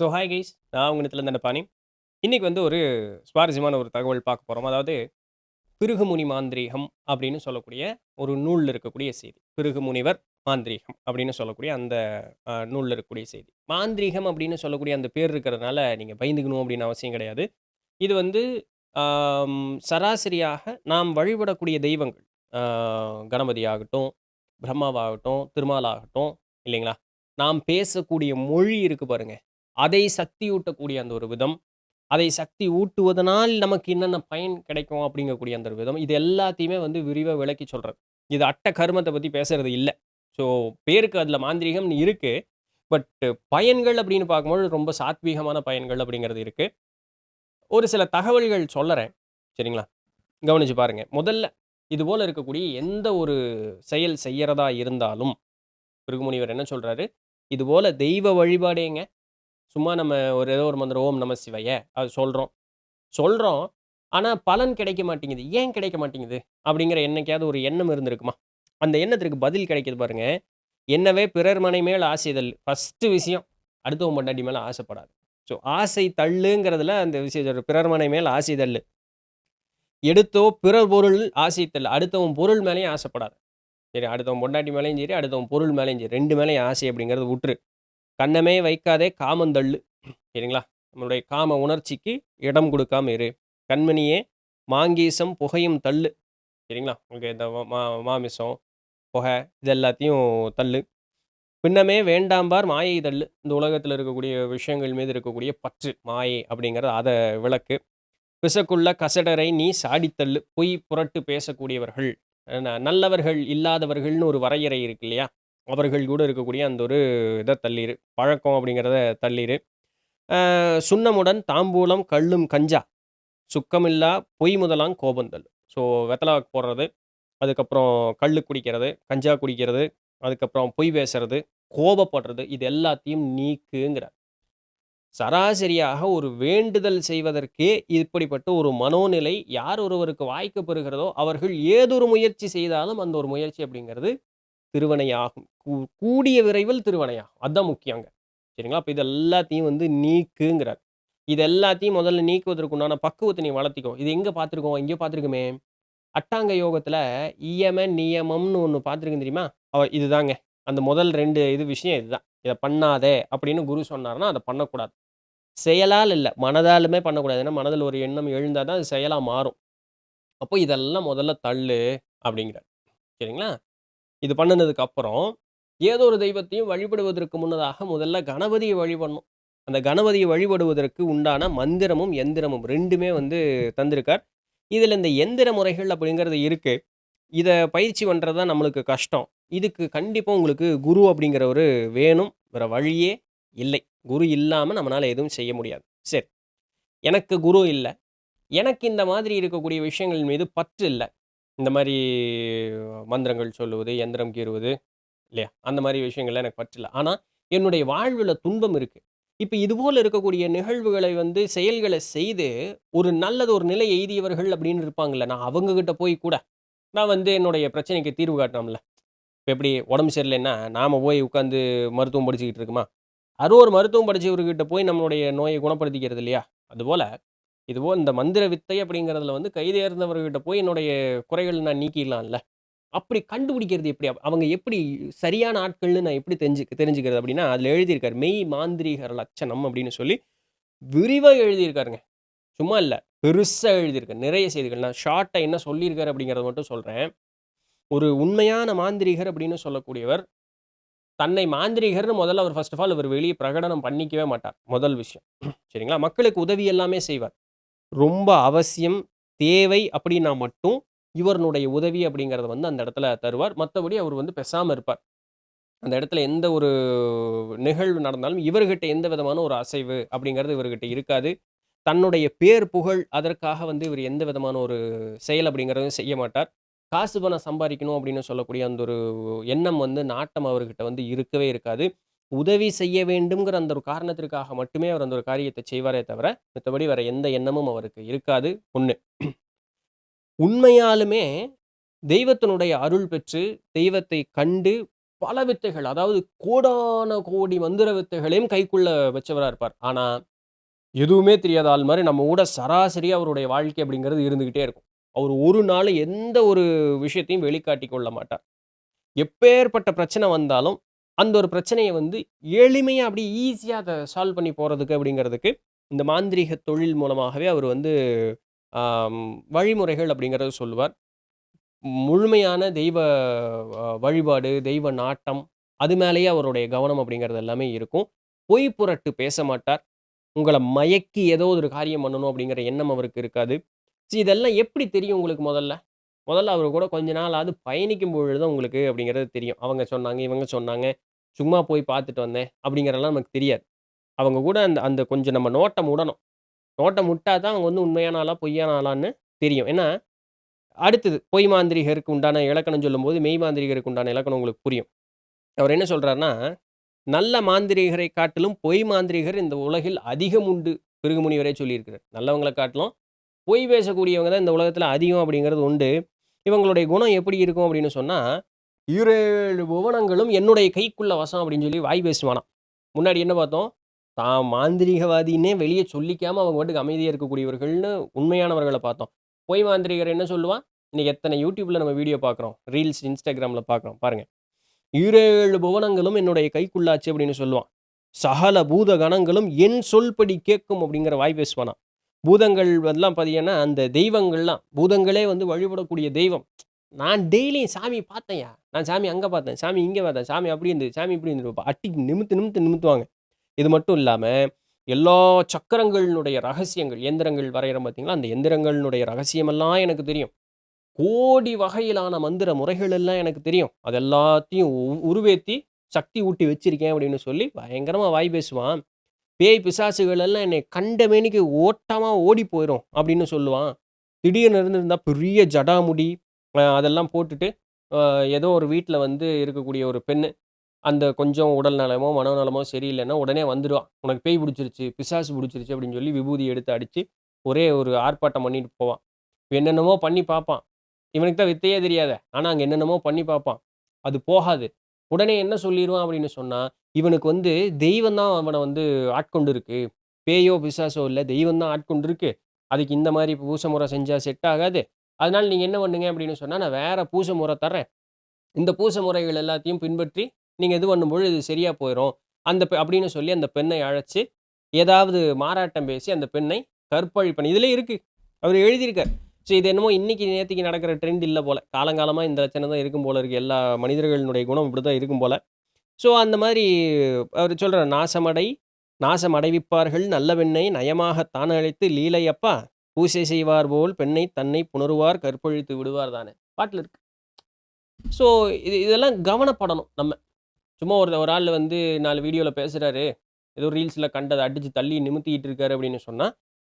Hi guys, நான் உங்க இடத்துல இருந்த பாணி. இன்னைக்கு வந்து ஒரு சுவாரஸ்யமான ஒரு தகவல் பார்க்க போறோம். அதாவது பிருகுமுனி மாந்திரீகம் அப்படின்னு சொல்லக்கூடிய ஒரு நூல்ல இருக்கக்கூடிய செய்தி. பிருகுமுனிவர் மாந்திரீகம் அப்படின்னு சொல்லக்கூடிய அந்த நூல்ல இருக்கக்கூடிய செய்தி. மாந்திரீகம் அப்படின்னு சொல்லக்கூடிய அந்த பேர் இருக்கிறதுனால நீங்க பயந்துக்கணும் அப்படின்னு அவசியம் கிடையாது. இது வந்து சராசரியாக நாம் வழிபடக்கூடிய தெய்வங்கள். ஆ கணபதி ஆகட்டும், பிரம்மாவாகட்டும், திருமாலாகட்டும் இல்லைங்களா? நாம் பேசக்கூடிய மொழி இருக்கு பாருங்க. அதை சக்தியூட்டக்கூடிய அந்த ஒரு விதம். அதை சக்தி ஊட்டுவதனால் நமக்கு என்னென்ன பயன் கிடைக்கும் அப்படிங்கக்கூடிய அந்த ஒரு விதம். இது எல்லாத்தையுமே வந்து விரிவா விளக்கி சொல்றது. இது அட்ட கருமத்த பத்தி பேசுறது இல்ல. ஸோ பேருக்கு அதுல மாந்திரீகம்னு இருக்கு. பட் பயன்கள் அப்படின்னு பார்க்கும்போது ரொம்ப சாத்வீகமான பயன்கள் அப்படிங்கிறது இருக்கு. ஒரு சில தகவல்கள் சொல்லறேன். சரிங்களா? கவனிச்சு பாருங்க. முதல்ல இது போல இருக்கக்கூடிய எந்த ஒரு செயல் செய்யறதா இருந்தாலும், பிருகுமுனிவர் என்ன சொல்றாரு, இது போல தெய்வ வழிபாடேங்க. சும்மா நம்ம ஒரு ஏதோ ஒரு மந்திரம் ஓம் நம சிவாய அது சொல்றோம். சொல்றோம். ஆனா பலன் கிடைக்க மாட்டேங்குது. ஏன் கிடைக்க மாட்டேங்குது? அப்படிங்கிற என்னைக்காவது ஒரு எண்ணம் இருந்திருக்குமா? அந்த எண்ணத்திற்கு பதில் கிடைக்குது பாருங்க. "என்னவே பிறர் மனை மேல் ஆசைதல்." ஃபர்ஸ்ட்டு விஷயம். அடுத்தவன் பொண்டாட்டி மேல ஆசைப்படாத. ஸோ ஆசை தள்ளுங்கிறதுல அந்த விஷயம் சொல்ற பிறர் மனை மேல் ஆசை தள்ளு. எடுத்தோ பிறர் பொருள் ஆசை தள்ளு. அடுத்தவன் பொருள் மேலயும் ஆசைப்படாத. சரி அடுத்தவன் பொண்டாட்டி மேலயும் சரி, அடுத்தவன் பொருள் மேலயும் சரி 2 மேலயும் ஆசை அப்படிங்கிறத உட்ரு. கன்னமே வைக்காதே காமந்தள்ளு. சரிங்களா? நம்மளுடைய காம உணர்ச்சிக்கு இடம் கொடுக்காம இரு. கண்மணியே மாங்கீசம் புகையும் தள்ளு. சரிங்களா? உங்களுக்கு இந்த மாமிசம், புகை இது எல்லாத்தையும் தள்ளு. பின்னமே வேண்டாம்பார் மாயை தள்ளு. இந்த உலகத்தில இருக்கக்கூடிய விஷயங்கள் மீது இருக்கக்கூடிய பற்று, மாயை அப்படிங்கிறது அத விலக்கு. பிசக்குள்ள கசடரை நீ சாடித் தள்ளு. பொய் புரட்டு பேசக்கூடியவர்கள், நல்லவர்கள் இல்லாதவர்கள்னு ஒரு வரையறை இருக்கு இல்லையா? அவர்கள் கூட இருக்கக்கூடிய அந்த ஒரு இத தள்ளிரு. பழக்கம் அப்படிங்கிறத தள்ளிரு. சுண்ணமுடன் தாம்பூலம், கள்ளும் கஞ்சா. சுக்கமில்லா பொய் முதலாங் கோபந்தல். ஸோ வெத்தல பாக்கு போடுறது, அதுக்கப்புறம் கள்ளு குடிக்கிறது, கஞ்சா குடிக்கிறது, அதுக்கப்புறம் பொய் பேசுறது, கோபப்படுறது இது எல்லாத்தையும் நீக்குங்கிறார். சராசரியாக ஒரு வேண்டுதல் செய்வதற்கே இப்படிப்பட்ட ஒரு மனோநிலை யார் ஒருவருக்கு வாய்க்கப் பெறுகிறதோ, அவர்கள் ஏதொரு முயற்சி செய்தாலும் அந்த ஒரு முயற்சி அப்படிங்கிறது திருவினையாகும். கூடிய விரைவில் திருவினையாகும். அதான் முக்கியங்க. சரிங்களா? அப்ப இது எல்லாத்தையும் வந்து நீக்குங்கிறார். இது எல்லாத்தையும் முதல்ல நீக்குவதற்கு உண்டான பக்குவத்த நீ வளர்த்திக்கோ. இது எங்க பார்த்திருக்கோம்? எங்கேயோ பார்த்திருக்கோமே! அட்டாங்க யோகத்துல இயம, நியமம்னு ஒண்ணு பார்த்திருக்கேன் தெரியுமா? இதுதாங்க. அந்த முதல் 2 விஷயம் இதுதான். "இத பண்ணாதே" அப்படின்னு குரு சொன்னார்ன்னா, அத பண்ணக்கூடாது. செயலால் இல்ல, மனதாலுமே பண்ணக்கூடாது. ஏன்னா மனதில ஒரு எண்ணம் எழுந்தா தான் அது செயலா மாறும். அப்போ இதெல்லாம் முதல்ல தள்ளு அப்படிங்கிறார். சரிங்களா? இது பண்ணுனதுக்கு அப்புறம், ஏதோ ஒரு தெய்வத்தையும் வழிபடுவதற்கு முன்னதாக முதல்ல கணபதிய வழிபடணும். அந்த கணபதிய வழிபடுவதற்கு உண்டான மந்திரமும், எந்திரமும் 2மே வந்து தந்திருக்கார். இதில இந்த எந்திர முறைகள் அப்படிங்கிறது இருக்கு. இத பயிற்சி பண்றது தான் நம்மளுக்கு கஷ்டம். இதுக்கு கண்டிப்பா உங்களுக்கு குரு அப்படிங்கிறவரு வேணும். வேற வழியே இல்லை. குரு இல்லாம நம்மனால எதுவும் செய்ய முடியாது. சரி. எனக்கு குரு இல்ல. எனக்கு இந்த மாதிரி இருக்கக்கூடிய விஷயங்கள் மீது பற்று இல்ல. இந்த மாரி மந்திரங்கள் சொல்லுவது, எந்திரம் கீறுவது இல்லையா? அந்த மாரி விஷயங்கள்ல எனக்கு பற்று இல்ல. ஆனா, என்னுடைய வாழ்வுல துன்பம் இருக்கு. இப்ப இதுபோல இருக்கக்கூடிய நிகழ்வுகளை வந்து செயல்கள செய்து, ஒரு நல்லது ஒரு நிலை எய்தியவர்கள் அப்படின்னு இருப்பாங்கல்ல. நான் அவங்க கிட்ட போய் கூட, நான் வந்து என்னுடைய பிரச்சனைக்கு தீர்வு காட்டலாம்ல. இப்ப எப்படி உடம்பு சரியில்லைன்னா, நாம போய் உட்கார்ந்து மருத்துவம் படிச்சுக்கிட்டு இருக்குமா? அது ஒரு மருத்துவம் படிச்சவர்கிட்ட போய் நம்மளுடைய நோய குணப்படுத்திக்கிறது இல்லையா? அதுபோல, இதுபோல் இந்த மந்திர வித்தை அப்படிங்கிறதுல வந்து கைதேர்ந்தவர்கிட்ட போய் என்னுடைய குறைகள் நான் நீக்கிடலாம்ல. அப்படி கண்டுபிடிக்கிறது எப்படி? அவங்க எப்படி சரியான ஆட்கள்னு நான் எப்படி தெரிஞ்சுக்கிறது அப்படின்னா, அதில எழுதியிருக்காரு. மெய் மாந்திரீகர் லட்சணம் அப்படின்னு சொல்லி விரிவா எழுதியிருக்காருங்க. சும்மா இல்ல. பெருசா எழுதியிருக்காரு. நிறைய செய்திகள். நான் ஷார்ட்டா என்ன சொல்லியிருக்காரு அப்படிங்கிறத மட்டும் சொல்றேன். ஒரு உண்மையான மாந்திரீகர் அப்படின்னு சொல்லக்கூடியவர், தன்னை மாந்திரீகர்ன்னு முதல்ல அவர் ஃபர்ஸ்ட் ஆஃப் ஆல் அவர் வெளிய பிரகடனம் பண்ணிக்கவே மாட்டார். முதல் விஷயம். சரிங்களா? மக்களுக்கு உதவி எல்லாமே செய்வார். ரொம்ப அவசியம், தேவை அப்படின்னா மட்டும் இவருனுடைய உதவி அப்படிங்கிறத வந்து அந்த இடத்துல தருவார். மத்தபடி அவர் வந்து பேசாம இருப்பார். அந்த இடத்துல எந்த ஒரு நிகழ்வு நடந்தாலும் இவர்கிட்ட எந்த விதமான ஒரு அசைவு அப்படிங்கிறது இவர்கிட்ட இருக்காது. தன்னுடைய பேர், புகழ் அதற்காக வந்து இவர் எந்த விதமான ஒரு செயல் அப்படிங்கிறதையும் செய்ய மாட்டார். காசு பணம் சம்பாரிக்கணும் அப்படின்னு சொல்லக்கூடிய அந்த ஒரு எண்ணம் வந்து நாட்டம் அவர்கிட்ட வந்து இருக்கவே இருக்காது. உதவி செய்ய வேண்டும்ங்கிற அந்த ஒரு காரணத்திற்காக மட்டுமே அவர் அந்த ஒரு காரியத்த செய்வாரே தவிர, மத்தபடி வேற எந்த எண்ணமும் அவருக்கு இருக்காது. 1. உண்மையாலுமே தெய்வத்தினுடைய அருள் பெற்று, தெய்வத்தை கண்டு பல வித்தைகள். அதாவது கோடான கோடி மந்திர வித்தைகளையும் கைக்குள்ள வச்சவரா இருப்பார். ஆனா, எதுவுமே தெரியாத ஆள் மாரி நம்ம கூட சராசரியா அவருடைய வாழ்க்கை அப்படிங்கிறது இருந்துகிட்டே இருக்கும். அவரு ஒரு நாள் எந்த ஒரு விஷயத்தையும் வெளிக்காட்டிக் கொள்ள மாட்டார். எப்பேர்ப்பட்ட பிரச்சனை வந்தாலும், அந்த ஒரு பிரச்சனைய வந்து எளிமையா அப்படியே ஈஸியா அத சால்வ் பண்ணி போறதுக்கு அப்படிங்கிறதுக்கு, இந்த மாந்திரீக தொழில் மூலமாகவே அவர் வந்து ஆம் வழிமுறைகள் அப்படிங்கிறத சொல்லுவார். முழுமையான தெய்வ வழிபாடு, தெய்வ நாட்டம், அது மேலேயே அவருடைய கவனம் அப்படிங்கிறது எல்லாமே இருக்கும். பொய் புரட்டு பேச மாட்டார். உங்கள மயக்கி ஏதோ ஒரு காரியம் பண்ணணும் அப்படிங்கிற எண்ணம் அவருக்கு இருக்காது. இதெல்லாம் எப்படி தெரியும் உங்களுக்கு முதல்ல? முதல்ல அவரு கூட கொஞ்ச நாளாவது பயணிக்கும் பொழுது தான் உங்களுக்கு அப்படிங்கிறது தெரியும். அவங்க சொன்னாங்க, இவங்க சொன்னாங்க. சும்மா போய் பார்த்துட்டு வந்தேன் அப்படிங்கிறதெல்லாம் நமக்கு தெரியாது. அவங்க கூட அந்த அந்த கொஞ்சம் நம்ம நோட்டம் விடணும். நோட்டம் விட்டா தான் அவங்க வந்து உண்மையான ஆளா, பொய்யான ஆளான்னு தெரியும். ஏன்னா, அடுத்தது பொய் மாந்திரீகருக்கு உண்டான இலக்கணம் சொல்லும்போது, மெய் மாந்திரீகருக்கு உண்டான இலக்கணம் உங்களுக்கு புரியும். அவர் என்ன சொல்றார்ன்னா, நல்ல மாந்திரீகரை காட்டிலும் பொய் மாந்திரீகர் இந்த உலகில் அதிகம் உண்டு. பிருகு முனிவரே சொல்லியிருக்கிறார். நல்லவங்கள காட்டிலும் பொய் பேசக்கூடியவங்க தான் இந்த உலகத்தில அதிகம் அப்படிங்கிறது உண்டு. இவங்களுடைய குணம் எப்படி இருக்கும் அப்படின்னு சொன்னா, "ஈரேழு புவனங்களும் என்னுடைய கைக்குள்ள வசம்" அப்படின்னு சொல்லி வாய் பேசுவானாம். முன்னாடி என்ன பார்த்தோம்? தான் மாந்திரீகவாதின்னே வெளிய சொல்லிக்காம அவங்க பாட்டுக்கு அமைதியா இருக்கக்கூடியவர்கள்னு உண்மையானவர்கள பார்த்தோம். பொய் மாந்திரீகர் என்ன சொல்லுவான்? இன்னைக்கு எத்தன YouTubeல நம்ம வீடியோ பார்க்குறோம். ரீல்ஸ், Instagramல பார்க்குறோம். பாருங்க. "ஈரேழு புவனங்களும் என்னுடைய கைக்குள்ளாச்சு" அப்படின்னு சொல்லுவான். "சகல பூத கணங்களும் என் சொல்படி கேட்கும்" அப்படிங்கிற வாய் பேசுவானாம். பூதங்கள் எல்லாம் பார்த்தீங்கன்னா, அந்த தெய்வங்கள்லாம் பூதங்களே வந்து வழிபடக்கூடிய தெய்வம். நான் டெய்லியும் சாமிய பார்த்தேன்யா. நான் சாமி அங்க பார்த்தேன். சாமி இங்க பார்த்தேன். சாமி அப்படி இருந்தது. சாமி இப்படி இருந்தது. அட்டி நிமித்துவாங்க. இது மட்டும் இல்லாம, எல்லா சக்கரங்களினுடைய ரகசியங்கள், எந்திரங்கள் வரையிறோம் பார்த்தீங்களா, அந்த எந்திரங்களினுடைய ரகசியமெல்லாம் எனக்கு தெரியும். கோடி வகையிலான மந்திர முறைகள் எல்லாம் எனக்கு தெரியும். அது எல்லாத்தையும் உருவேத்தி சக்தி ஊட்டி வச்சிருக்கேன் அப்படின்னு சொல்லி பயங்கரமா வாய் பேசுவான். பேய் பிசாசுகள் எல்லாம் என்னை கண்ட மேனிக்கு ஓட்டமா ஓடி போயிரும் அப்படின்னு சொல்லுவான். திடீர்னு இருந்திருந்தா பெரிய ஜடாமுடி அதெல்லாம் போட்டுட்டு, அ ஏதோ ஒரு வீட்ல வந்து இருக்கக்கூடிய ஒரு பெண்ணு, அந்த கொஞ்சம் உடல் நலமோ, மனநலமோ சரியில்லைன்னா உடனே வந்துருவா. "உனக்கு பேய் புடிச்சிருச்சு, பிசாசு புடிச்சிருச்சு" அப்படின்னு சொல்லி விபூதி எடுத்து அடிச்சு, ஒரே ஒரு ஆர்ப்பாட்டம் பண்ணிட்டு போவான். என்னென்னமோ பண்ணி பார்ப்பான். இவனுக்கு தான் வித்தையே தெரியாதே! ஆனா அங்க என்னென்னமோ பண்ணி பார்ப்பான். அது போகாது. உடனே என்ன சொல்லிருவான் அப்படின்னு சொன்னா, இவனுக்கு வந்து தெய்வம் தான் அவன வந்து ஆட்கொண்டு இருக்கு. பேயோ, பிசாசோ இல்ல. தெய்வம் தான் ஆட்கொண்டு இருக்கு. அதுக்கு இந்த மாரி பூச முறை செஞ்சா செட் ஆகாது. அதனால நீங்க என்ன பண்ணுங்க அப்படின்னு சொன்னா, நான் வேற பூச முறை தர்றேன். இந்த பூச முறைகள் எல்லாத்தையும் பின்பற்றி, நீங்க இது பண்ணும்பொழுது இது சரியா போயிரும். அந்த அப்படின்னு சொல்லி அந்த பெண்ணை அழைச்சு, ஏதாவது மாறாட்டம் பேசி அந்த பெண்ணை கற்பழி பண்ணி இதிலயே இருக்கு. அவரு எழுதியிருக்கார். இது என்னமோ இன்னைக்கு நேத்தைக்கு நடக்கிற ட்ரெண்ட் இல்ல போல. காலங்காலமா இந்த லட்சணம் தான் இருக்கும் போல இருக்கு. எல்லா மனிதர்களுடைய குணம் இப்படித்தான் இருக்கும் போல. அந்த மாரி அவரு சொல்றாரு, நாசம் அடைவிப்பார்கள் நல்ல பெண்ணை நயமாகத் தான அழைத்து லீலையப்பா, பூசை செய்வார் போல் பெண்ணை தன்னை புணருவார் கற்பழித்து விடுவார் தானே. பாட்டுல இருக்கு. ஸோ இதெல்லாம் கவனப்படணும் நம்ம. சும்மா ஒரு ஒரு ஆள் வந்து 4 வீடியோல பேசுறாரு. ஏதோ ரீல்ஸ்ல கண்டத அடிச்சு தள்ளி நிமித்திக்கிட்டு இருக்காரு அப்படின்னு சொன்னா,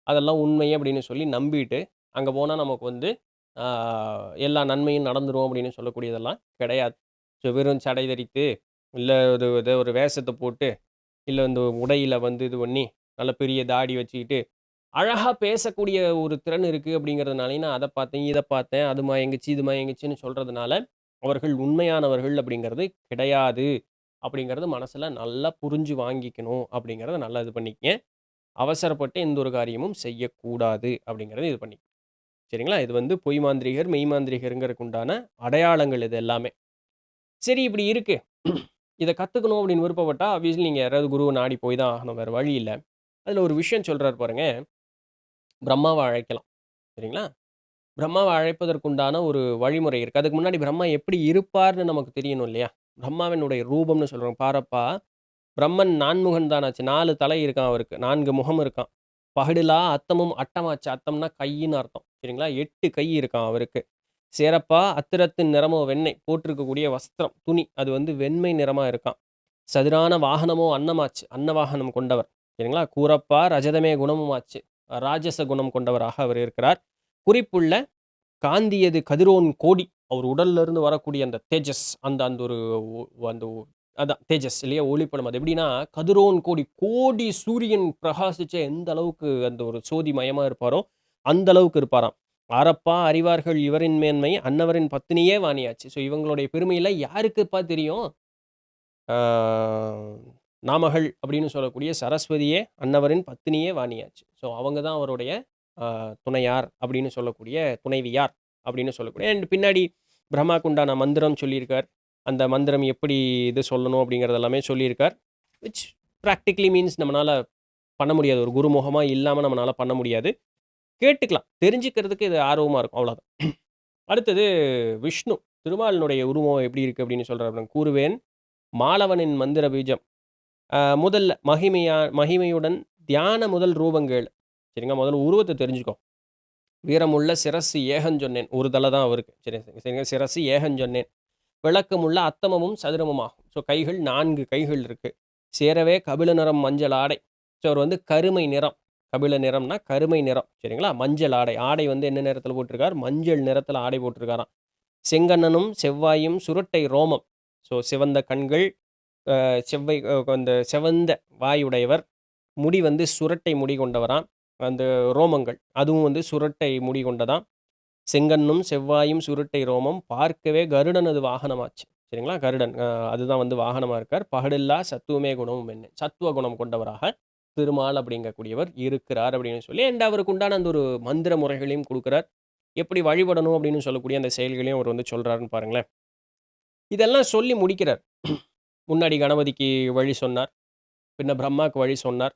அதெல்லாம் உண்மை அப்படின்னு சொல்லி நம்பிட்டு, அங்க போனா நமக்கு வந்து ஆ எல்லா நன்மையும் நடந்துரும் அப்படின்னு சொல்லக்கூடியதெல்லாம் கிடையாது. வெறும் சடை தரித்து, இல்ல ஒரு ஏதோ ஒரு வேஷத்த போட்டு, இல்ல இந்த உடையில வந்து இது பண்ணி, நல்ல பெரிய தாடி வச்சுக்கிட்டு, அழகா பேசக்கூடிய ஒரு திறன் இருக்கு அப்படிங்கிறதுனாலயும் நான் அத பார்த்தேன், இத பார்த்தேன், அது மயங்குச்சு, இது மயங்குச்சுன்னு சொல்றதுனால, அவர்கள் உண்மையானவர்கள் அப்படிங்கிறது கிடையாது. அப்படிங்கிறது மனசுல நல்லா புரிஞ்சு வாங்கிக்கணும் அப்படிங்கிறத நல்லா இது பண்ணிக்கங்க. அவசரப்பட்டு எந்த ஒரு காரியமும் செய்யக்கூடாது அப்படிங்கிறத இது பண்ணிக்கங்க. சரிங்களா? இது வந்து பொய் மாந்திரீகர், மெய் மாந்திரீகர்ங்கிறதுக்கு உண்டான அடையாளங்கள் இது எல்லாமே. சரி இப்படி இருக்கு. இத கத்துக்கணும் அப்படின்னு விருப்பப்பட்டா, ஆப்வியஸ்லி நீங்க யாராவது குருவ நாடி போய் தான் ஆகணும். வேற வழி இல்ல. அதுல ஒரு விஷயம் சொல்றாரு பாருங்க. பிரம்மாவ அழைக்கலாம். சரிங்களா? பிரம்மாவ அழைப்பதற்குண்டான ஒரு வழிமுறை இருக்கு. அதுக்கு முன்னாடி பிரம்மா எப்படி இருப்பார்ன்னு நமக்கு தெரியணும் இல்லையா? பிரம்மாவினுடைய ரூபம்னு சொல்றோம். பாரப்பா, பிரம்மன் நான்முகன் தானாச்சு. 4 தலை இருக்கான் அவருக்கு. 4 முகம் இருக்கான். பகடிலா அத்தமும் அட்டமாச்சு. அத்தம்னா கையின்னு அர்த்தம். சரிங்களா? 8 கை இருக்கான் அவருக்கு. சேரப்பா அத்திரத்தின் நிறமோ வெண்ணெய். போட்டிருக்கக்கூடிய வஸ்திரம், துணி அது வந்து வெண்மை நிறமா இருக்காம். சதுரான வாகனமோ அன்னமாச்சு. அன்ன வாகனம் கொண்டவர். சரிங்களா? கூரப்பா ரஜதமே குணமுமாச்சு. ராஜச குணம் கொண்டவராக அவர் இருக்கிறார். குறிப்புள்ள காந்தியது கதிரோன் கோடி. அவர் உடல்ல இருந்து வரக்கூடிய அந்த தேஜஸ், அந்த அந்த ஒரு அந்த அதான் தேஜஸ் இல்லையா? ஒளிப்படம். அது எப்படின்னா, கதிரோன் கோடி. கோடி சூரியன் பிரகாசிச்சா எந்த அளவுக்கு அந்த ஒரு சோதிமயமா இருப்பாரோ, அந்த அளவுக்கு இருப்பாராம். "ஆரப்பா அறிவார்கள் இவரின் மேன்மை, அன்னவரின் பத்தினியே வாணியாச்சு." இவங்களுடைய பெருமையெல்லாம் யாருக்குப்பா தெரியும்? ஆ நாமகள் அப்படின்னு சொல்லக்கூடிய சரஸ்வதியே அன்னவரின் பத்தினியே வாணியாச்சு. ஸோ அவங்க தான் அவருடைய அ துணையார் அப்படின்னு சொல்லக்கூடிய துணைவியார் அப்படின்னு சொல்லக்கூடிய அண்ட் பின்னாடி பிரம்மாக்கு உண்டான மந்திரம் சொல்லியிருக்கார். அந்த மந்திரம் எப்படி இது சொல்லணும் அப்படிங்கிறது எல்லாமே சொல்லியிருக்கார். விச் பிராக்டிகலி மீன்ஸ் நம்மனால பண்ண முடியாது. ஒரு குருமுகமா இல்லாம நம்மனால பண்ண முடியாது. கேட்டுக்கலாம். தெரிஞ்சுக்கிறதுக்கு இது ஆர்வமா இருக்கும். அவ்வளோதான். அடுத்தது விஷ்ணு. திருமாலினுடைய உருவம் எப்படி இருக்கு அப்படின்னு சொல்றாரு. கூறுவேன் மாலவனின் மந்திர பீஜம். முதல்ல மகிமையுடன் தியான முதல் ரூபங்கள். சரிங்களா? முதல்ல உருவத்த தெரிஞ்சுக்கோ. வீரமுள்ள சிரசு ஏகஞ்சொன்னேன். ஒரு தல தான் அவருக்கு. சரிங்க. சிரசு ஏகஞ்சொன்னேன். விளக்கமுள்ள அத்தமமும் சதுரமுமாகும். ஸோ கைகள் 4 கைகள் இருக்கு. சேரவே கபில நிறம் மஞ்சள் ஆடை. ஸோ அவர் வந்து கருமை நிறம். கபில நிறம்னா கருமை நிறம். சரிங்களா? மஞ்சள் ஆடை. ஆடை வந்து என்ன நிறத்தில போட்டிருக்கார்? மஞ்சள் நிறத்தில ஆடை போட்டிருக்காராம். செங்கண்ணனும் செவ்வாயும் சுருட்டை ரோமம். ஸோ சிவந்த கண்கள், செவ்வை அந்த செவந்த வாயுடையவர். முடி வந்து சுரட்டை முடி கொண்டவராம். அந்த ரோமங்கள் அதுவும் வந்து சுரட்டை முடி கொண்டதாம். செங்கண்ணும் செவ்வாயும் சுருட்டை ரோமம் பார்க்கவே கருடனது வாகனமாச்சு. சரிங்களா? கருடன் அதுதான் வந்து வாகனமா இருக்கார். பகடில்லா சத்துவமே குணமும் என்ன சத்துவ குணம் கொண்டவராக திருமால் அப்படிங்கக்கூடியவர் இருக்கிறார் அப்படின்னு சொல்லி அண்ட் அவருக்கு உண்டான அந்த ஒரு மந்திர முறைகளையும் குடுக்குறார். எப்படி வழிபடணும் அப்படின்னு சொல்லக்கூடிய அந்த செயல்களையும் அவர் வந்து சொல்றாருன்னு பாருங்களேன். இதெல்லாம் சொல்லி முடிக்கிறார். முன்னாடி கணபதிக்கு வழி சொன்னார். பின்ன பிரம்மாக்கு வழி சொன்னார்.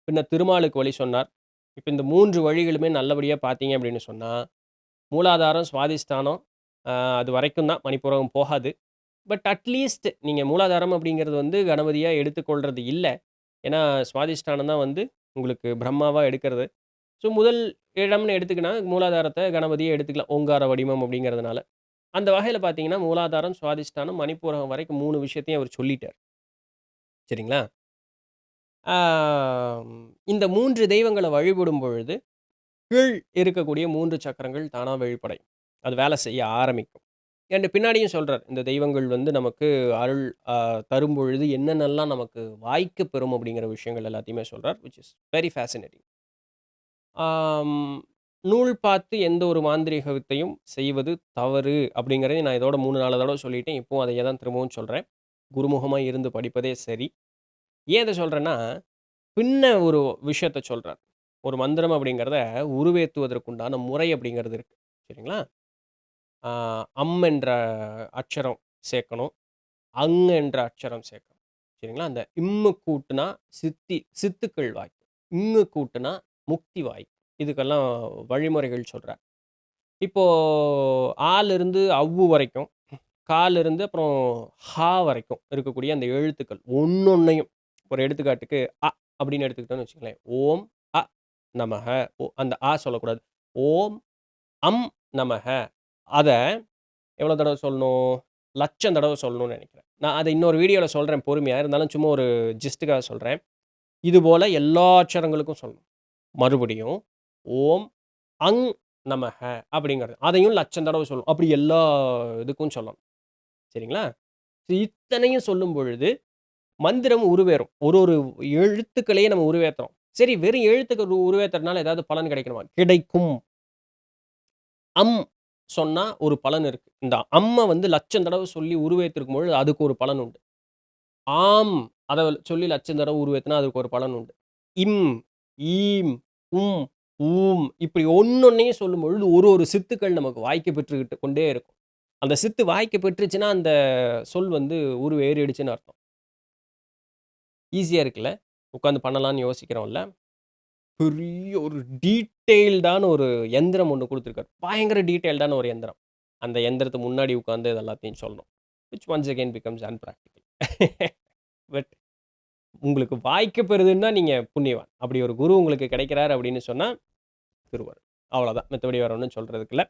பின்ன திருமாலுக்கு வழி சொன்னார். இப்ப இந்த 3 வழிகளுமே நல்லபடியா பார்த்தீங்க அப்படின்னு சொன்னா, மூலாதாரம், சுவாதிஷ்டானம் அது வரைக்கும் தான் மணிப்பூரகம் போகாது. பட் அட்லீஸ்ட் நீங்க மூலாதாரம் அப்படிங்கிறது வந்து கணபதியா எடுத்துக்கொள்றது இல்ல. ஏன்னா, சுவாதிஷ்டானம் தான் வந்து உங்களுக்கு பிரம்மாவா எடுக்கிறது. ஸோ முதல் இடம்னு எடுத்துக்கினா, மூலாதாரத்த கணபதியா எடுத்துக்கலாம். ஓங்கார வடிவம் அப்படிங்கிறதுனால. அந்த வகையில பார்த்தீங்கன்னா, மூலாதாரம், சுவாதிஷ்டானம், மணிப்பூரகம் வரைக்கும் 3 விஷயத்தையும் அவர் சொல்லிட்டார். சரிங்களா? இந்த 3 தெய்வங்கள வழிபடும் பொழுது, கீழ் இருக்கக்கூடிய 3 சக்கரங்கள் தானா விழிப்படையும். அது வேலை செய்ய ஆரம்பிக்கும். அண்ட் பின்னாடியும் சொல்றார். இந்த தெய்வங்கள் வந்து நமக்கு அருள் அ தரும்பொழுது என்னென்னலாம் நமக்கு வாய்க்கப் பெறும் அப்படிங்கிற விஷயங்கள் எல்லாத்தையுமே சொல்றார். Which is very fascinating. ஆம் நூல் பார்த்து எந்த ஒரு மாந்திரீக வித்தையும் செய்வது தவறு அப்படிங்கிறதை நான் இதோட 3, 4 தடவ சொல்லிட்டேன். இப்பவும் அதையே தான் திரும்பவும் சொல்றேன். குருமுகமா இருந்து படிப்பதே சரி. ஏன் இத சொல்றேன்னா, பின்ன ஒரு விஷயத்த சொல்றார். ஒரு மந்திரம் அப்படிங்கிறத உருவேத்துவதற்குண்டான முறை அப்படிங்கிறது இருக்கு. சரிங்களா? ஆ என்ற அட்சரம் சேர்க்கணும். என்ற அட்சரம் சேர்க்கணும். சரிங்களா? அந்த கூட்டுனா சித்துக்கள் வாய்க்கும். கூட்டுனா முக்தி வாய்க்கும். இதுக்கெல்லாம் வழிமுறைகள் சொல்றார். இப்போ ஆலிருந்து வரைக்கும், காலிருந்து அப்புறம் வரைக்கும் இருக்கக்கூடிய அந்த எழுத்துக்கள் ஒண்ணொண்ணையும் ஒரு எடுத்துக்காட்டுக்கு அப்படின்னு எடுத்துக்கிட்டோம்னு வச்சுக்கங்களேன். ஓம் அ நமக. அந்த சொல்லக்கூடாது. ஓம் அம் நமக. அத எவ்வளோ தடவ சொல்லணும்? லட்சம் தடவ சொல்லணும்னு நெனைக்கிறேன். நான் அத இன்னொரு வீடியோல சொல்றேன் பொறுமையா. இருந்தாலும் சும்மா ஒரு ஜிஸ்ட்டுக்காக சொல்றேன். இதுபோல எல்லா அட்சரங்களுக்கும் சொல்லணும். மறுபடியும் ஓம் அங் நமக அப்படிங்கிறது. அதையும் லட்சம் தடவ சொல்லணும். அப்படி எல்லா இதுக்கும் சொல்லணும். சரிங்களா? இத்தனையும் சொல்லும் பொழுது மந்திரம் உருவேறும். ஒரு ஒரு எழுத்துக்களையே நம்ம உருவேத்துறோம். சரி வெறும் எழுத்துக்கள் உருவேத்துறதுனால ஏதாவது பலன் கிடைக்கணுமா? கிடைக்கும். அம் சொன்னா ஒரு பலன் இருக்கு. இந்த வந்து லட்சம் தடவ சொல்லி உருவேத்திருக்கும்பொழுது அதுக்கு ஒரு பலன் உண்டு. ஆம் அத சொல்லி லட்சம் தடவ உருவேத்துனா அதுக்கு ஒரு பலன் உண்டு. இம், ஈம், உம், ஊம் இப்படி ஒண்ணொண்ணையும் சொல்லும்பொழுது ஒரு ஒரு சித்துக்கள் நமக்கு வாய்க்க பெற்றுக்கிட்டு கொண்டே இருக்கும். அந்த சித்து வாய்க்க பெற்றுச்சுன்னா, அந்த சொல் வந்து உருவேறிடுச்சுன்னு அர்த்தம். ஈஸியா இருக்குல்ல? உட்காந்து பண்ணலான்னு யோசிக்கிறோம்ல? பெரிய ஒரு டீட்டெயில்டான ஒரு எந்திரம் ஒண்ணு குடுத்திருக்காரு. பயங்கர டீட்டெயில்டான ஒரு எந்திரம். அந்த எந்திரத்து முன்னாடி உட்கார்ந்து இது எல்லாத்தையும் சொல்லணும். Which once again becomes unpractical. But உங்களுக்கு வாய்க்க பெறுதுன்னா நீங்க புண்ணியவான். அப்படி ஒரு குரு உங்களுக்கு கிடைக்கிறார் அப்படின்னு சொன்னா திருவருள். அவ்வளோதான். மத்தபடி வேற ஒண்ணும் சொல்றதுக்கு இல்ல.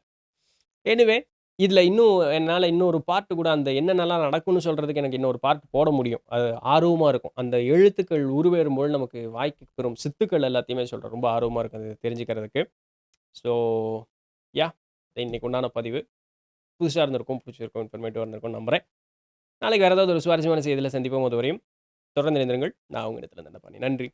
எனிவே இதுல இன்னும் என்னால இன்னொரு பார்ட் கூட அந்த என்னென்னலாம் நடக்கும்னு சொல்றதுக்கு எனக்கு இன்னொரு பார்ட் போட முடியும். அது ஆர்வமா இருக்கும். அந்த எழுத்துக்கள் உருவேறும்போது நமக்கு வாய்க்கு பெறும் சித்துக்கள் எல்லாத்தையுமே சொல்றேன். ரொம்ப ஆர்வமா இருக்கு அது தெரிஞ்சுக்கிறதுக்கு. So yeah! இன்னைக்கு உண்டான பதிவு. புதுசா இருந்திருக்கும், புடிச்சிருக்கும், இன்ஃபர்மேட்டிவா இருந்திருக்கும்னு நம்புறேன். நாளைக்கு வேற ஏதாவது ஒரு சுவாரஸ்யமான செய்தியில சந்திப்போம். அதுவரையும் தொடர்ந்து இணைந்திருங்கள். நான் உங்க இடத்துல நன்றி.